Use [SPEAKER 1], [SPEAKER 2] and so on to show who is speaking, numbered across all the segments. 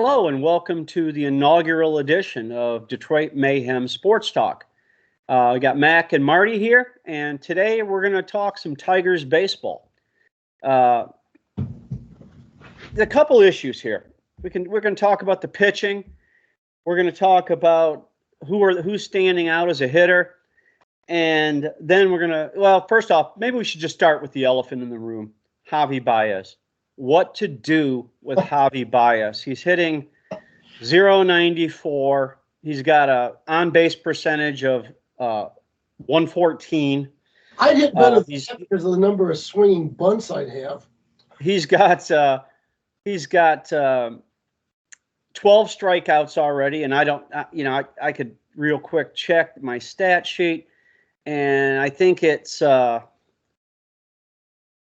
[SPEAKER 1] Hello and welcome to the inaugural edition of Detroit Mayhem Sports Talk. We got Mac and Marty here, and today we're going to talk some Tigers baseball. A couple issues here. We're going to talk about the pitching. We're going to talk about who's standing out as a hitter, and then we're going to. Well, first off, maybe we should just start with the elephant in the room, Javy Baez. What to do with Javy Baez? He's hitting .094. He's got a on-base percentage of 114.
[SPEAKER 2] I'd hit better because of the number of swinging bunts I'd have.
[SPEAKER 1] He's got 12 strikeouts already, and I could real quick check my stat sheet, and I think it's what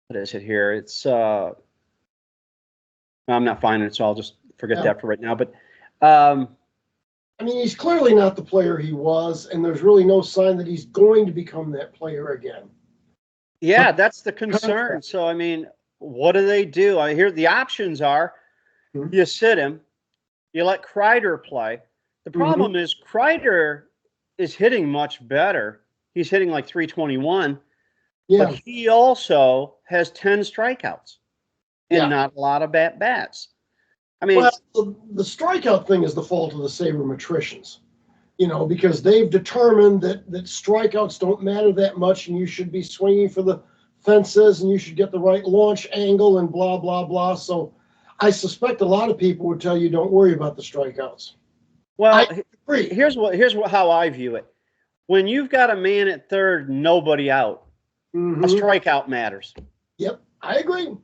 [SPEAKER 1] is it here? It's I'm not finding it, so I'll just forget that for right now. But
[SPEAKER 2] I mean, he's clearly not the player he was, and there's really no sign that he's going to become that player again.
[SPEAKER 1] Yeah, that's the concern. So, I mean, what do they do? I hear the options are you sit him, you let Kreider play. The problem is Kreider is hitting much better. He's hitting like .321, but he also has 10 strikeouts. And not a lot of bats. I mean,
[SPEAKER 2] well, the strikeout thing is the fault of the sabermetricians, because they've determined that strikeouts don't matter that much, and you should be swinging for the fences, and you should get the right launch angle, and blah blah blah. So, I suspect a lot of people would tell you don't worry about the strikeouts.
[SPEAKER 1] Well, I agree. Here's how I view it. When you've got a man at third, nobody out, a strikeout matters.
[SPEAKER 2] Yep, I agree,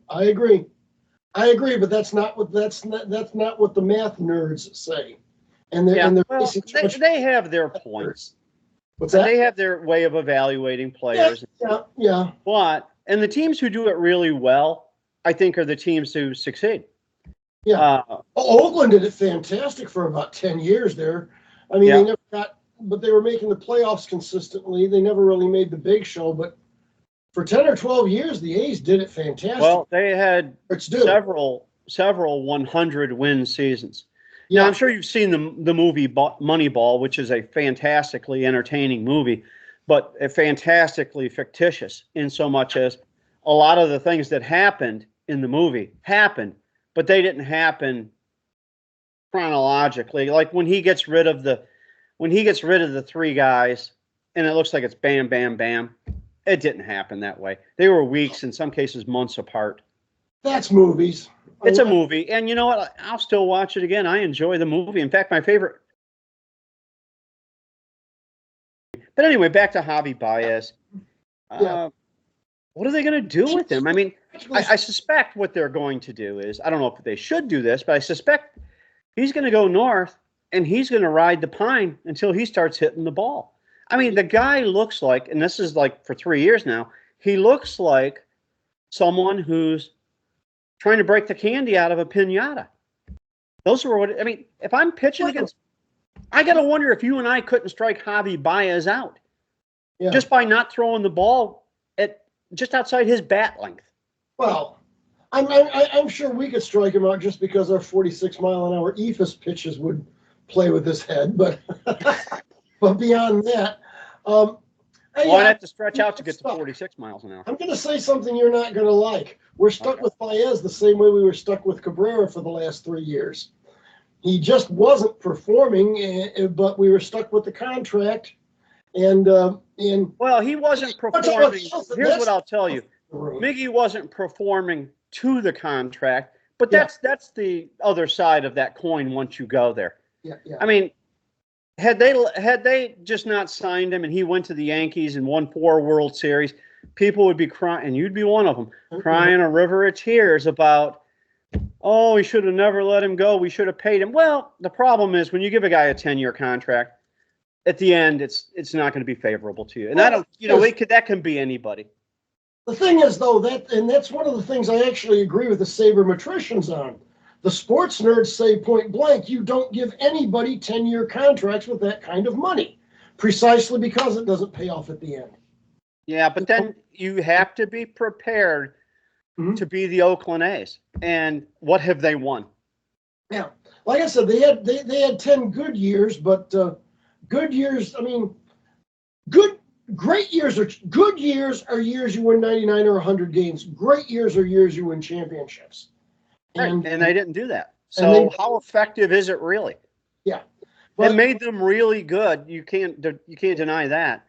[SPEAKER 2] but that's not what the math nerds say. And
[SPEAKER 1] they have their points.
[SPEAKER 2] What's that?
[SPEAKER 1] They have their way of evaluating players.
[SPEAKER 2] Yeah.
[SPEAKER 1] And the teams who do it really well, I think, are the teams who succeed.
[SPEAKER 2] Yeah. Oakland did it fantastic for about 10 years there. I mean, they never but they were making the playoffs consistently. They never really made the big show, but for 10 or 12 years, the A's did it fantastic.
[SPEAKER 1] Well, they had several 100-win seasons. Yeah. Now, I'm sure you've seen the movie Moneyball, which is a fantastically entertaining movie, but fantastically fictitious in so much as a lot of the things that happened in the movie happened, but they didn't happen chronologically. Like when he gets rid of the three guys, and it looks like it's bam, bam, bam. It didn't happen that way. They were weeks, in some cases months apart.
[SPEAKER 2] That's movies.
[SPEAKER 1] It's a movie. And you know what? I'll still watch it again. I enjoy the movie. In fact, my favorite. But anyway, back to Javy Baez. What are they going to do with him? I mean, I suspect what they're going to do is, I don't know if they should do this, but I suspect he's going to go north and he's going to ride the pine until he starts hitting the ball. I mean, the guy looks like, and this is like for 3 years now, he looks like someone who's trying to break the candy out of a piñata. Those are what, I mean, if I'm pitching against, I got to wonder if you and I couldn't strike Javy Baez out just by not throwing the ball at just outside his bat length.
[SPEAKER 2] Well, I'm sure we could strike him out just because our 46-mile-an-hour eephus pitches would play with his head, but... But beyond that,
[SPEAKER 1] I have to stretch out to get to 46 miles an hour.
[SPEAKER 2] I'm going to say something you're not going to like. We're stuck with Baez the same way we were stuck with Cabrera for the last 3 years. He just wasn't performing, but we were stuck with the contract. Well,
[SPEAKER 1] he wasn't performing. Here's what I'll tell you: Miggy wasn't performing to the contract, but that's the other side of that coin. Once you go there, I mean. Had they just not signed him and he went to the Yankees and won 4 World Series, people would be crying, and you'd be one of them, crying a river of tears about, oh, we should have never let him go. We should have paid him. Well, the problem is when you give a guy a 10-year contract, at the end, it's not going to be favorable to you. And that can be anybody.
[SPEAKER 2] The thing is, though, that's one of the things I actually agree with the sabermetricians on. The sports nerds say point blank, you don't give anybody 10-year contracts with that kind of money, precisely because it doesn't pay off at the end.
[SPEAKER 1] Yeah, but then you have to be prepared to be the Oakland A's. And what have they won?
[SPEAKER 2] Yeah. like I said, they had 10 good years, but good years. I mean, great years are years you win 99 or 100 games. Great years are years you win championships.
[SPEAKER 1] Right, and they didn't do that. So how effective is it really?
[SPEAKER 2] Yeah,
[SPEAKER 1] it made them really good. You can't deny that.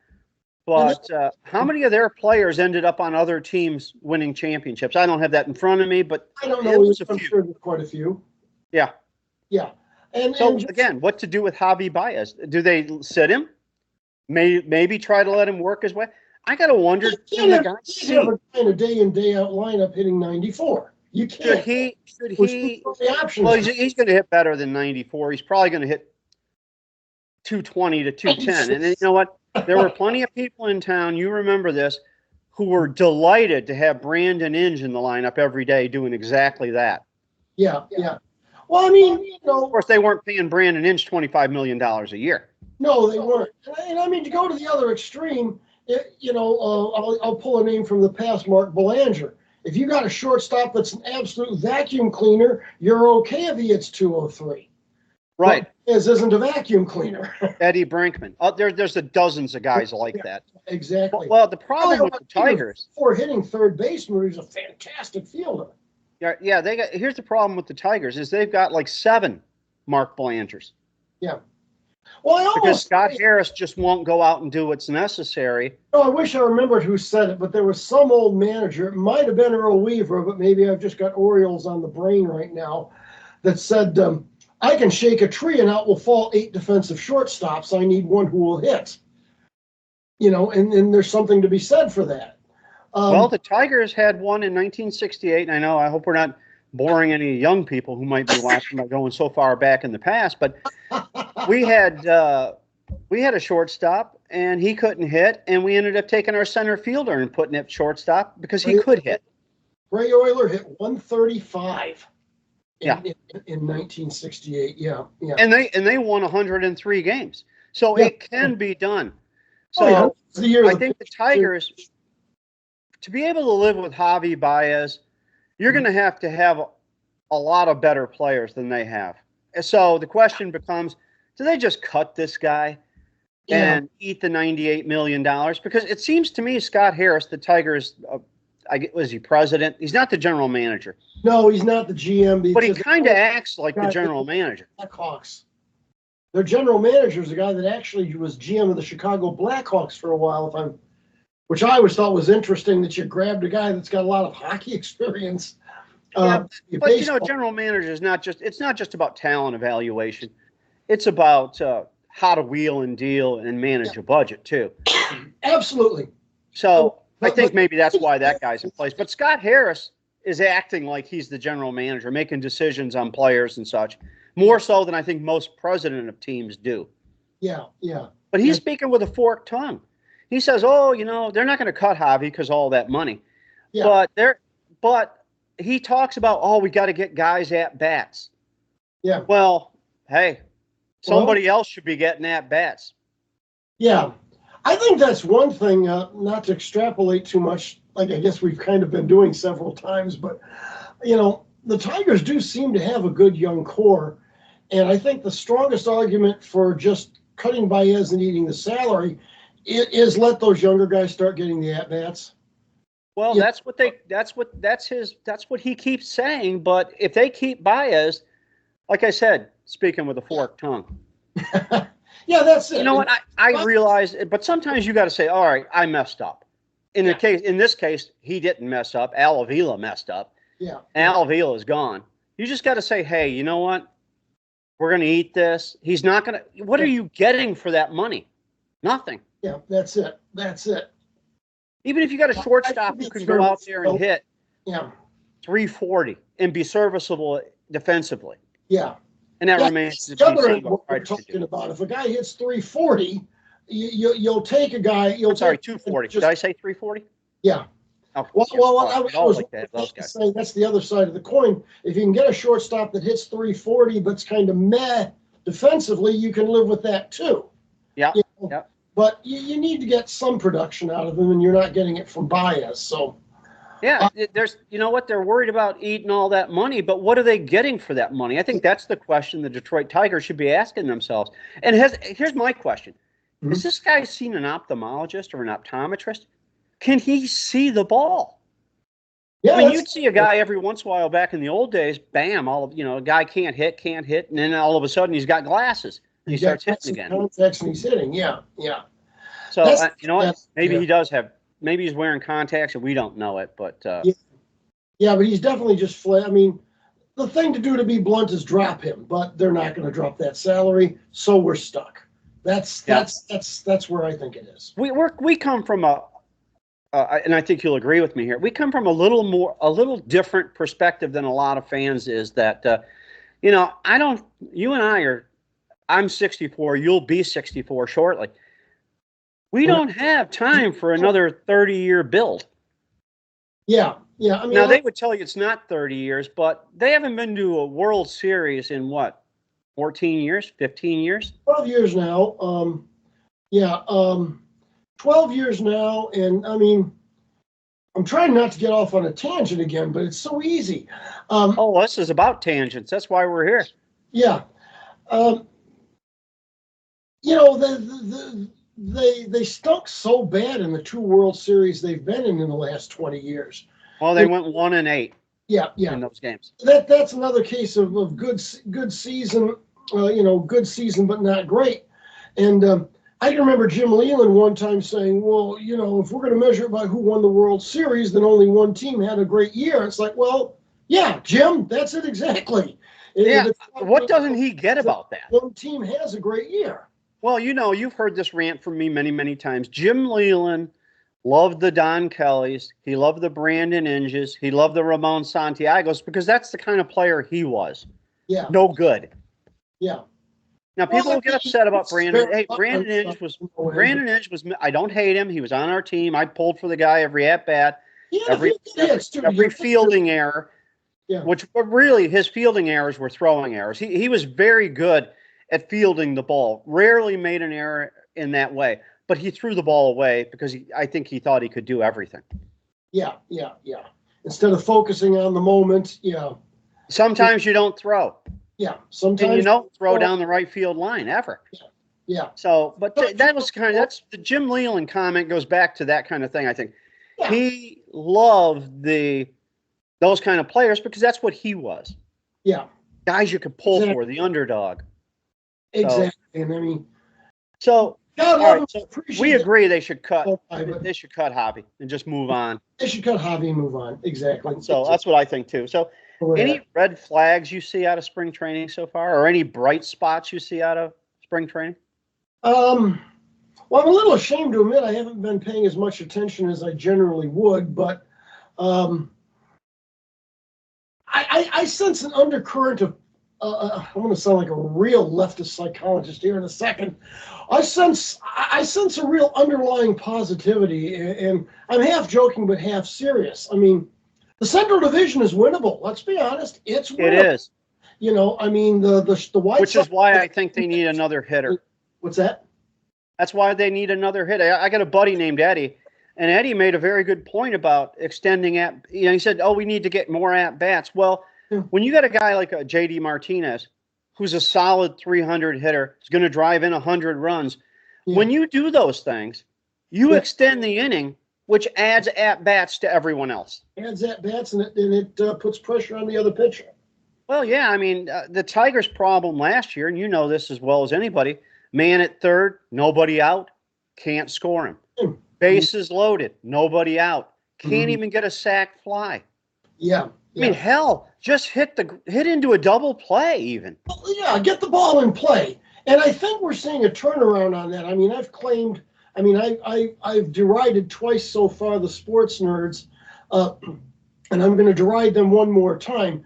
[SPEAKER 1] But how many of their players ended up on other teams winning championships? I don't have that in front of me, but
[SPEAKER 2] I don't know. I'm sure there's quite a few.
[SPEAKER 1] Yeah.
[SPEAKER 2] Yeah. And
[SPEAKER 1] again, what to do with Javy Baez? Do they sit him? Maybe try to let him work his way? I got to wonder, can the guy see?
[SPEAKER 2] You have a guy in a day in, day out lineup hitting 94. You can't.
[SPEAKER 1] Should he? Well, he's going to hit better than 94. He's probably going to hit 220 to 210. And you know what? There were plenty of people in town, you remember this, who were delighted to have Brandon Inge in the lineup every day doing exactly that.
[SPEAKER 2] Yeah. Well, I mean,
[SPEAKER 1] of course, they weren't paying Brandon Inge $25 million a year.
[SPEAKER 2] No, they weren't. And I mean, to go to the other extreme, I'll pull a name from the past, Mark Belanger. If you got a shortstop that's an absolute vacuum cleaner, you're okay if he hits 203.
[SPEAKER 1] Right.
[SPEAKER 2] Baez isn't a vacuum cleaner.
[SPEAKER 1] Eddie Brinkman. There's dozens of guys like that.
[SPEAKER 2] Exactly.
[SPEAKER 1] Well, the problem with the Tigers,
[SPEAKER 2] for hitting third baseman, he's a fantastic fielder.
[SPEAKER 1] Yeah. Here's the problem with the Tigers is they've got like 7 Mark Belangers.
[SPEAKER 2] Yeah. Well,
[SPEAKER 1] because Scott Harris just won't go out and do what's necessary.
[SPEAKER 2] No, I wish I remembered who said it, but there was some old manager. It might have been Earl Weaver, but maybe I've just got Orioles on the brain right now. That said, I can shake a tree and out will fall 8 defensive shortstops. I need one who will hit. And there's something to be said for that.
[SPEAKER 1] Well, the Tigers had one in 1968. And I hope we're not boring any young people who might be watching by going so far back in the past, but we had a shortstop and he couldn't hit, and we ended up taking our center fielder and putting it shortstop because he could hit.
[SPEAKER 2] Ray Euler hit 135.
[SPEAKER 1] In
[SPEAKER 2] 1968, yeah.
[SPEAKER 1] And they won 103 games, so it can be done. So I think the Tigers, to be able to live with Javy Baez, you're going to have a lot of better players than they have. So the question becomes, do they just cut this guy and eat the $98 million? Because it seems to me Scott Harris, the Tigers, was he president? He's not the general manager.
[SPEAKER 2] No, he's not the GM.
[SPEAKER 1] But he kind of acts like the general manager.
[SPEAKER 2] Blackhawks. Their general manager is a guy that actually was GM of the Chicago Blackhawks for a while, which I always thought was interesting that you grabbed a guy that's got a lot of hockey experience.
[SPEAKER 1] But general manager is not just about talent evaluation. It's about how to wheel and deal and manage a budget too.
[SPEAKER 2] Absolutely.
[SPEAKER 1] So I think maybe that's why that guy's in place. But Scott Harris is acting like he's the general manager, making decisions on players and such, more so than I think most president of teams do.
[SPEAKER 2] Yeah.
[SPEAKER 1] But he's speaking with a forked tongue. He says, they're not going to cut Javy because of all that money. Yeah. But he talks about, we got to get guys at bats.
[SPEAKER 2] Yeah.
[SPEAKER 1] Well, hey, somebody else should be getting at bats.
[SPEAKER 2] Yeah. I think that's one thing, not to extrapolate too much, like I guess we've kind of been doing several times, but, the Tigers do seem to have a good young core. And I think the strongest argument for just cutting Baez and eating the salary is let those younger guys start getting the at-bats.
[SPEAKER 1] Well, that's what he keeps saying. But if they keep Baez, like I said, speaking with a forked tongue.
[SPEAKER 2] Yeah, that's it.
[SPEAKER 1] You know what? I realize it, but sometimes you got to say, all right, I messed up. In this case, he didn't mess up. Al Avila messed up.
[SPEAKER 2] Yeah.
[SPEAKER 1] Al Avila is gone. You just got to say, hey, you know what? We're going to eat this. He's not going to. What are you getting for that money? Nothing.
[SPEAKER 2] Yeah, that's it.
[SPEAKER 1] Even if you got a shortstop who can go out there and hit 340 and be serviceable defensively.
[SPEAKER 2] Yeah.
[SPEAKER 1] And that remains to be seen what
[SPEAKER 2] we're talking about. If a guy hits 340, you'll take a guy.
[SPEAKER 1] 240. Did I say 340?
[SPEAKER 2] Yeah.
[SPEAKER 1] Oh,
[SPEAKER 2] well, I was saying that's the other side of the coin. If you can get a shortstop that hits 340 but's kind of meh defensively, you can live with that too.
[SPEAKER 1] Yeah.
[SPEAKER 2] But you need to get some production out of him, and you're not getting it from Baez. So,
[SPEAKER 1] Yeah, there's, you know what, they're worried about eating all that money, but what are they getting for that money? I think that's the question the Detroit Tigers should be asking themselves. And here's my question. Has this guy seen an ophthalmologist or an optometrist? Can he see the ball?
[SPEAKER 2] Yeah,
[SPEAKER 1] I mean, you'd see a guy every once in a while back in the old days, bam, a guy can't hit, and then all of a sudden he's got glasses and he starts hitting again.
[SPEAKER 2] Contacts and he's hitting, yeah.
[SPEAKER 1] So, you know what? Maybe he does have, maybe he's wearing contacts and we don't know it, but.
[SPEAKER 2] Yeah, but he's definitely just I mean, the thing to do, to be blunt, is drop him, but they're not going to drop that salary, so we're stuck. That's where I think it is.
[SPEAKER 1] We come from and I think you'll agree with me here. We come from a little different perspective than a lot of fans. Is that you and I are. I'm 64. You'll be 64 shortly. We don't have time for another 30-year build.
[SPEAKER 2] Yeah. I mean,
[SPEAKER 1] now they would tell you it's not 30 years, but they haven't been to a World Series in what, 14 years, 15 years?
[SPEAKER 2] 12 years now. 12 years now, and I mean, I'm trying not to get off on a tangent again, but it's so easy.
[SPEAKER 1] This is about tangents. That's why we're here.
[SPEAKER 2] Yeah. They stunk so bad in the 2 World Series they've been in the last 20 years.
[SPEAKER 1] Well, they went 1-8.
[SPEAKER 2] Yeah.
[SPEAKER 1] In those games.
[SPEAKER 2] That's another case of good season. Good season, but not great. And I can remember Jim Leland one time saying, well, if we're going to measure it by who won the World Series, then only one team had a great year. It's like, well, yeah, Jim, that's it exactly.
[SPEAKER 1] Yeah. What doesn't he get about that?
[SPEAKER 2] One team has a great year.
[SPEAKER 1] Well, you've heard this rant from me many, many times. Jim Leland loved the Don Kellys. He loved the Brandon Inges. He loved the Ramon Santiagos because that's the kind of player he was.
[SPEAKER 2] Yeah.
[SPEAKER 1] No good.
[SPEAKER 2] Yeah.
[SPEAKER 1] Now, people will get upset about Brandon. Hey, Brandon Inge was, I don't hate him. He was on our team. I pulled for the guy every at-bat, every fielding error, but really his fielding errors were throwing errors. He was very good at fielding the ball. Rarely made an error in that way, but he threw the ball away because I think he thought he could do everything.
[SPEAKER 2] Yeah. Instead of focusing on the moment,
[SPEAKER 1] Sometimes you don't throw.
[SPEAKER 2] Yeah, sometimes.
[SPEAKER 1] And you don't throw down the right field line ever.
[SPEAKER 2] Yeah.
[SPEAKER 1] So, but that was that's the Jim Leland comment goes back to that kind of thing. I think he loved those kind of players because that's what he was.
[SPEAKER 2] Yeah.
[SPEAKER 1] Guys you could pull for, the underdog.
[SPEAKER 2] Exactly. And I mean,
[SPEAKER 1] we agree they should cut. They should cut Javy and just move on.
[SPEAKER 2] They should cut Javy and move on. Exactly.
[SPEAKER 1] So that's what I think too. So any red flags you see out of spring training so far, or any bright spots you see out of spring training?
[SPEAKER 2] Well, I'm a little ashamed to admit I haven't been paying as much attention as I generally would, but I sense an undercurrent of I'm going to sound like a real leftist psychologist here in a second. I sense a real underlying positivity, and I'm half joking but half serious. I mean, the Central Division is winnable. Let's be honest, it's winnable.
[SPEAKER 1] It is.
[SPEAKER 2] I mean, the White
[SPEAKER 1] Which is why I think they need another hitter.
[SPEAKER 2] What's that?
[SPEAKER 1] That's why they need another hitter. I got a buddy named Eddie, and Eddie made a very good point about extending he said, we need to get more at bats. Well, when you got a guy like J.D. Martinez, who's a solid 300 hitter, is going to drive in 100 runs. When you do those things, you extend the inning, which adds at bats to everyone else.
[SPEAKER 2] Adds at bats, and it puts pressure on the other pitcher.
[SPEAKER 1] Well, yeah, I mean, the Tigers' problem last year, and you know this as well as anybody, man at third, nobody out, can't score him. Bases loaded, nobody out, can't even get a sac fly.
[SPEAKER 2] Yeah.
[SPEAKER 1] I mean, hell, just hit into a double play even.
[SPEAKER 2] Well, yeah, get the ball in play. And I think we're seeing a turnaround on that. I mean, I've derided twice so far the sports nerds, and I'm going to deride them one more time.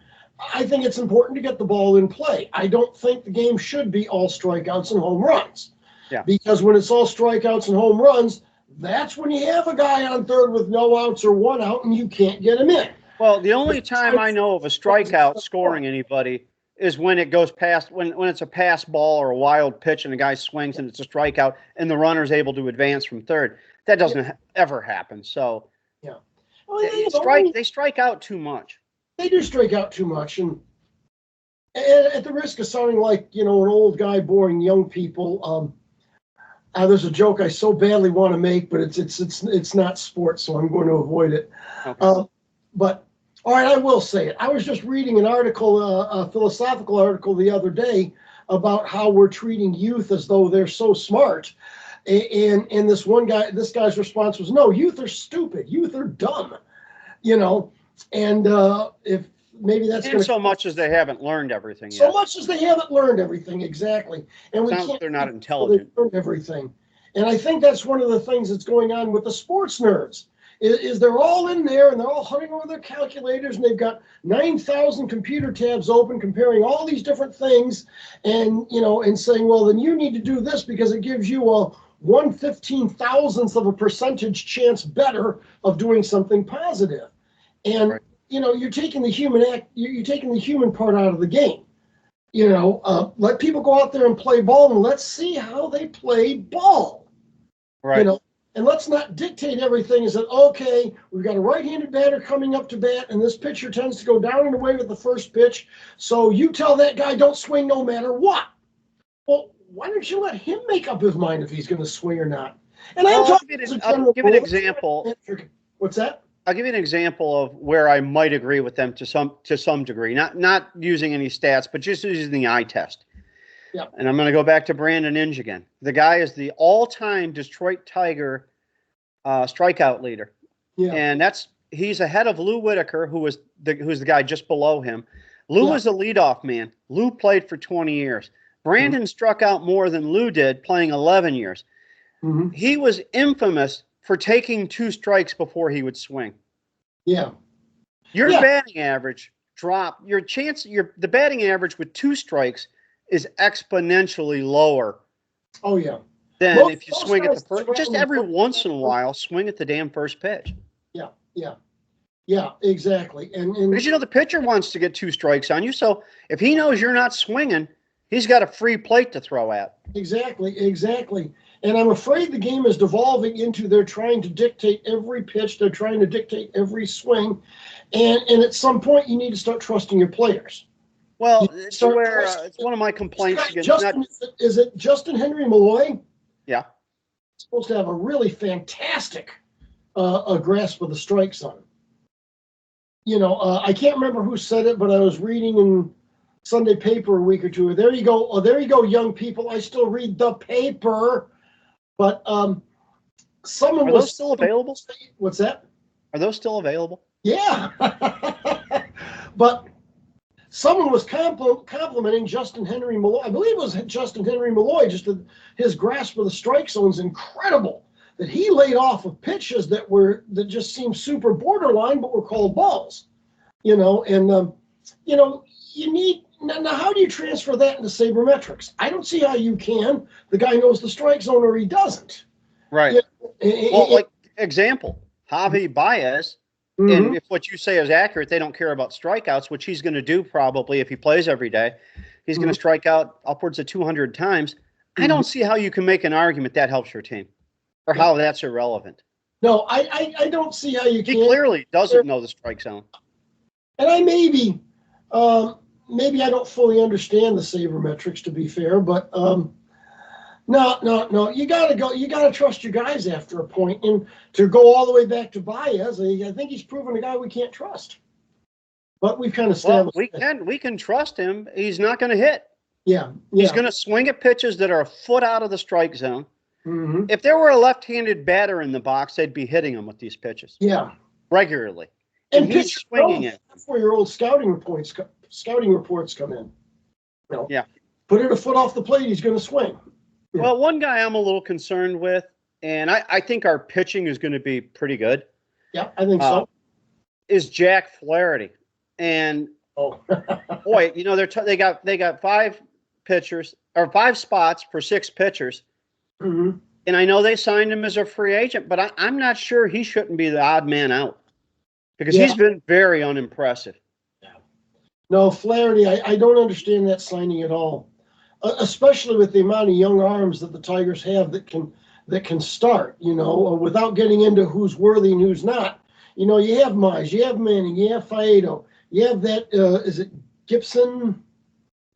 [SPEAKER 2] I think it's important to get the ball in play. I don't think the game should be all strikeouts and home runs.
[SPEAKER 1] Yeah.
[SPEAKER 2] Because when it's all strikeouts and home runs, that's when you have a guy on third with no outs or one out and you can't get him in.
[SPEAKER 1] Well, the only time I know of a strikeout scoring anybody is when it goes past, when it's a pass ball or a wild pitch and the guy swings and it's a strikeout and the runner's able to advance from third. That doesn't ever happen. So,
[SPEAKER 2] yeah.
[SPEAKER 1] They strike out too much.
[SPEAKER 2] They do strike out too much, and at the risk of sounding like an old guy boring young people, there's a joke I so badly want to make, but it's not sports, so I'm going to avoid it.
[SPEAKER 1] Okay.
[SPEAKER 2] But all right, I will say it. I was just reading an article, a philosophical article the other day about how we're treating youth as though they're so smart. And this guy's response was, no, youth are stupid. Youth are dumb, and if maybe that's
[SPEAKER 1] in so much as they haven't learned everything yet.
[SPEAKER 2] So much as they haven't learned everything, exactly. And we can't.
[SPEAKER 1] They're not intelligent.
[SPEAKER 2] They learned everything. And I think that's one of the things that's going on with the sports nerds. Is they're all in there and they're all hunting over their calculators and they've got 9,000 computer tabs open comparing all these different things and saying, well, then you need to do this because it gives you a 1/15,000th of a percentage chance better of doing something positive. And right. You're taking the human part out of the game. Let people go out there and play ball and let's see how they play ball.
[SPEAKER 1] Right.
[SPEAKER 2] And let's not dictate everything. Is that okay? We've got a right-handed batter coming up to bat, and this pitcher tends to go down and away with the first pitch. So you tell that guy don't swing no matter what. Well, why don't you let him make up his mind if he's going to swing or not? And
[SPEAKER 1] I'll give you an example.
[SPEAKER 2] What's that?
[SPEAKER 1] I'll give you an example of where I might agree with them to some degree. Not using any stats, but just using the eye test.
[SPEAKER 2] Yeah.
[SPEAKER 1] And I'm going to go back to Brandon Inge again. The guy is the all-time Detroit Tiger strikeout leader.
[SPEAKER 2] Yeah.
[SPEAKER 1] And he's ahead of Lou Whitaker, who's the guy just below him. Lou was a leadoff man. Lou played for 20 years. Brandon struck out more than Lou did, playing 11 years.
[SPEAKER 2] Mm-hmm.
[SPEAKER 1] He was infamous for taking 2 strikes before he would swing.
[SPEAKER 2] Yeah.
[SPEAKER 1] Your batting average dropped. The batting average with 2 strikes is exponentially lower.
[SPEAKER 2] Oh yeah.
[SPEAKER 1] Than if you swing at the first. Just every once in a while, swing at the damn first pitch.
[SPEAKER 2] Yeah, exactly. And
[SPEAKER 1] because the pitcher wants to get 2 strikes on you. So if he knows you're not swinging, he's got a free plate to throw at.
[SPEAKER 2] Exactly. And I'm afraid the game is devolving into they're trying to dictate every pitch. They're trying to dictate every swing. And at some point, you need to start trusting your players.
[SPEAKER 1] Well, it's one of my complaints against
[SPEAKER 2] is it Justin Henry Malloy?
[SPEAKER 1] Yeah.
[SPEAKER 2] He's supposed to have a really fantastic grasp of the strike zone. I can't remember who said it, but I was reading in Sunday paper a week or two. There you go. Oh, there you go, young people. I still read the paper. But someone
[SPEAKER 1] Are those still available?
[SPEAKER 2] What's that?
[SPEAKER 1] Are those still available?
[SPEAKER 2] Yeah. But someone was complimenting Justin Henry Malloy. I believe it was Justin Henry Malloy. Just his grasp of the strike zone is incredible. That he laid off of pitches that just seemed super borderline, but were called balls. You need. Now, how do you transfer that into sabermetrics? I don't see how you can. The guy knows the strike zone or he doesn't.
[SPEAKER 1] Right. Like example, Javy Baez, and if what you say is accurate, they don't care about strikeouts, which he's going to do probably if he plays every day. He's going to strike out upwards of 200 times. I don't see how you can make an argument that helps your team or how that's irrelevant.
[SPEAKER 2] No, I don't see how you can.
[SPEAKER 1] He clearly doesn't know the strike zone.
[SPEAKER 2] And I maybe I don't fully understand the sabermetrics, to be fair, but no. You gotta trust your guys after a point. And to go all the way back to Baez, I think he's proven a guy we can't trust. But we've kind of established
[SPEAKER 1] we can trust him. He's not going to hit.
[SPEAKER 2] Yeah.
[SPEAKER 1] He's going to swing at pitches that are a foot out of the strike zone.
[SPEAKER 2] Mm-hmm.
[SPEAKER 1] If there were a left-handed batter in the box, they'd be hitting him with these pitches.
[SPEAKER 2] Yeah.
[SPEAKER 1] Regularly. And he's swinging it.
[SPEAKER 2] That's where your old scouting reports come in.
[SPEAKER 1] Yeah.
[SPEAKER 2] Put it a foot off the plate, he's going to swing. Yeah.
[SPEAKER 1] Well, one guy I'm a little concerned with, and I think our pitching is going to be pretty good.
[SPEAKER 2] Yeah, I think so.
[SPEAKER 1] Is Jack Flaherty. And boy, they got 5 pitchers or 5 spots for 6 pitchers.
[SPEAKER 2] Mm-hmm.
[SPEAKER 1] And I know they signed him as a free agent, but I'm not sure he shouldn't be the odd man out because he's been very unimpressive.
[SPEAKER 2] Yeah. No, Flaherty, I don't understand that signing at all, especially with the amount of young arms that the Tigers have that can start, without getting into who's worthy and who's not. You have Mize, you have Manning, you have Faedo, you have that. Is it Gibson?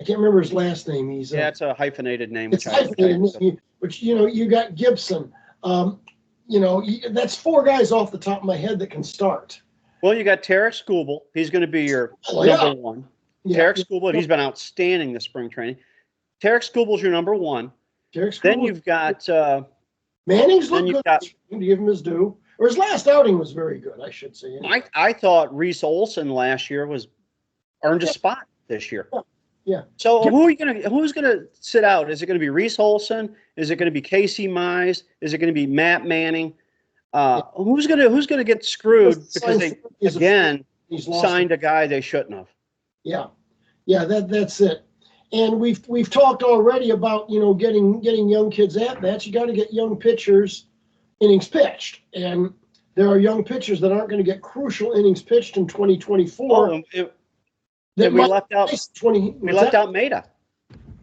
[SPEAKER 2] I can't remember his last name.
[SPEAKER 1] It's a hyphenated name.
[SPEAKER 2] It's hyphenated, but you got Gibson. That's 4 guys off the top of my head that can start.
[SPEAKER 1] Well, you got Tarek Skubal. He's going to be your number one. Yeah, Tarek Skubal, he's been outstanding this spring training. Tarek Skubal's your number one. Then you've got
[SPEAKER 2] Manning's looked good. To give him his due, or his last outing was very good, I should say. Anyway.
[SPEAKER 1] I thought Reese Olson last year earned a spot this year.
[SPEAKER 2] Yeah.
[SPEAKER 1] So who's gonna sit out? Is it going to be Reese Olson? Is it going to be Casey Mize? Is it going to be Matt Manning? Who's gonna get screwed because they again signed a guy they shouldn't have?
[SPEAKER 2] Yeah. That's it. And we've talked already about getting young kids at bats. You got to get young pitchers innings pitched, and there are young pitchers that aren't going to get crucial innings pitched in 2024.
[SPEAKER 1] We left out Maeda,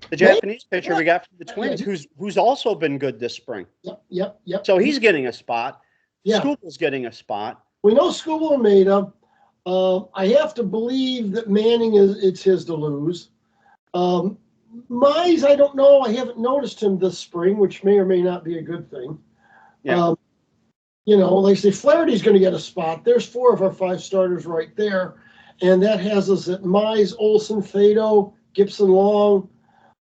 [SPEAKER 1] the Japanese pitcher we got from the Twins, who's also been good this spring.
[SPEAKER 2] Yep.
[SPEAKER 1] So he's getting a spot. Yeah. Skubal's getting a spot.
[SPEAKER 2] We know Skubal and Maeda. I have to believe that Manning it's his to lose. Mize, I don't know. I haven't noticed him this spring, which may or may not be a good thing.
[SPEAKER 1] Yeah.
[SPEAKER 2] Like I say, Flaherty's going to get a spot. There's 4 of our 5 starters right there. And that has us at Mize, Olson, Faedo, Gibson, Long.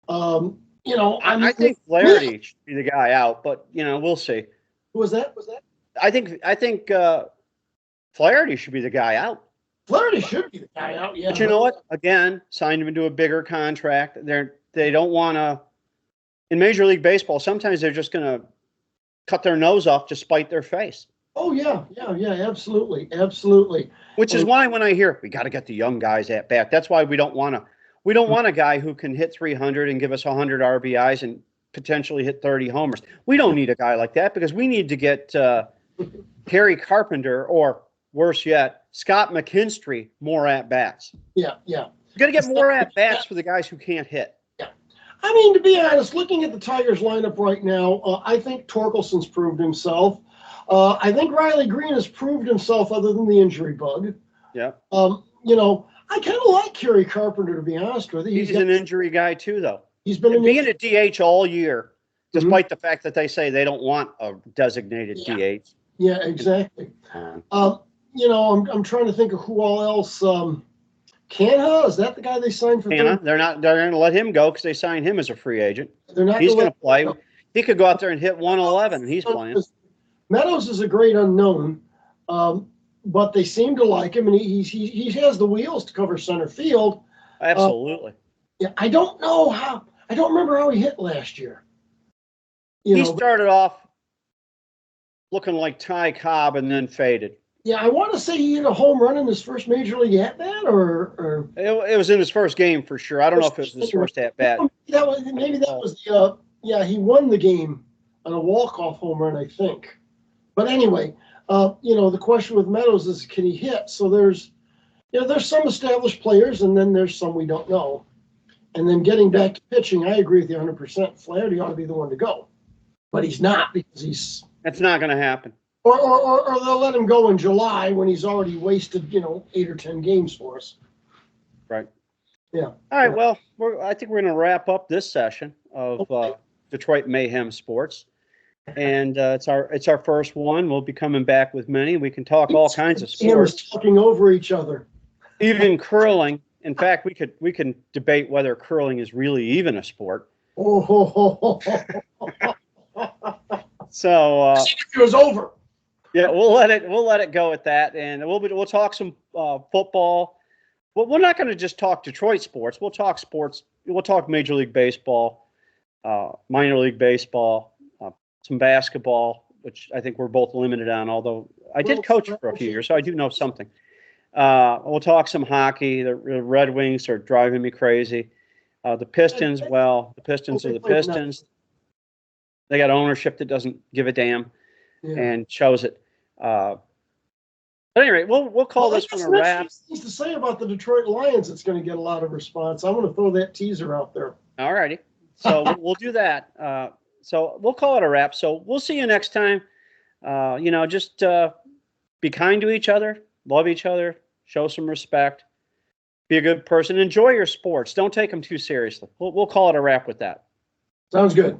[SPEAKER 1] I think Flaherty should be the guy out, but we'll see.
[SPEAKER 2] Who was that?
[SPEAKER 1] I think Flaherty should be the guy out.
[SPEAKER 2] Flaherty should be the guy out, yeah.
[SPEAKER 1] But you know what? Again, signed him into a bigger contract. They don't want to. In Major League Baseball, sometimes they're just going to cut their nose off to spite their face.
[SPEAKER 2] Oh yeah, absolutely.
[SPEAKER 1] Which is why when I hear we got to get the young guys at bat, that's why we don't want a guy who can hit 300 and give us 100 RBIs and potentially hit 30 homers. We don't need a guy like that because we need to get Harry Carpenter or worse yet, Scott McKinstry more at bats.
[SPEAKER 2] Yeah.
[SPEAKER 1] We're gonna get more at bats for the guys who can't hit.
[SPEAKER 2] I mean, to be honest, looking at the Tigers lineup right now, I think Torkelson's proved himself. I think Riley Green has proved himself other than the injury bug.
[SPEAKER 1] Yeah.
[SPEAKER 2] I kind of like Kerry Carpenter, to be honest with you.
[SPEAKER 1] He's an injury guy too, though.
[SPEAKER 2] He's been
[SPEAKER 1] being a DH all year, despite the fact that they say they don't want a designated DH.
[SPEAKER 2] Yeah, exactly. I'm trying to think of who all else. Canha, is that the guy they signed for?
[SPEAKER 1] Canha, they're going to let him go because they signed him as a free agent.
[SPEAKER 2] They're not.
[SPEAKER 1] He's going to play. He could go out there and hit 111, and he's playing.
[SPEAKER 2] Meadows is a great unknown, but they seem to like him, and he has the wheels to cover center field.
[SPEAKER 1] Absolutely.
[SPEAKER 2] I don't remember how he hit last year.
[SPEAKER 1] He started off looking like Ty Cobb and then faded.
[SPEAKER 2] Yeah, I want to say he hit a home run in his first major league at bat, or
[SPEAKER 1] it was in his first game for sure. I don't know if it was his first at bat.
[SPEAKER 2] Maybe that was he won the game on a walk-off home run, I think. But anyway, the question with Meadows is, can he hit? So there's some established players, and then there's some we don't know. And then getting back to pitching, I agree with you 100%. Flaherty ought to be the one to go, but he's not because
[SPEAKER 1] That's not going to happen.
[SPEAKER 2] Or they'll let him go in July when he's already wasted 8 or 10 games for us.
[SPEAKER 1] Right.
[SPEAKER 2] Yeah.
[SPEAKER 1] All right. Well, I think we're going to wrap up this session of Detroit Mayhem Sports. And it's our first one. We'll be coming back with many. We can talk all kinds of sports.
[SPEAKER 2] Talking over each other.
[SPEAKER 1] Even curling. In fact, we can debate whether curling is really even a sport. So
[SPEAKER 2] it was over.
[SPEAKER 1] Yeah, we'll let it go at that, and we'll talk some football. Well, we're not going to just talk Detroit sports. We'll talk sports. We'll talk Major League Baseball, minor league baseball, some basketball, which I think we're both limited on. Although I did coach for a few years, so I do know something. We'll talk some hockey. The Red Wings are driving me crazy. The Pistons, the Pistons are the Pistons. They got ownership that doesn't give a damn and shows it. But anyway, we'll call this one a wrap.
[SPEAKER 2] Things to say about the Detroit Lions, it's going to get a lot of response. I'm going to throw that teaser out there.
[SPEAKER 1] All righty. So we'll do that. So we'll call it a wrap. So we'll see you next time. Just be kind to each other, love each other, show some respect, be a good person, enjoy your sports. Don't take them too seriously. We'll call it a wrap with that.
[SPEAKER 2] Sounds good.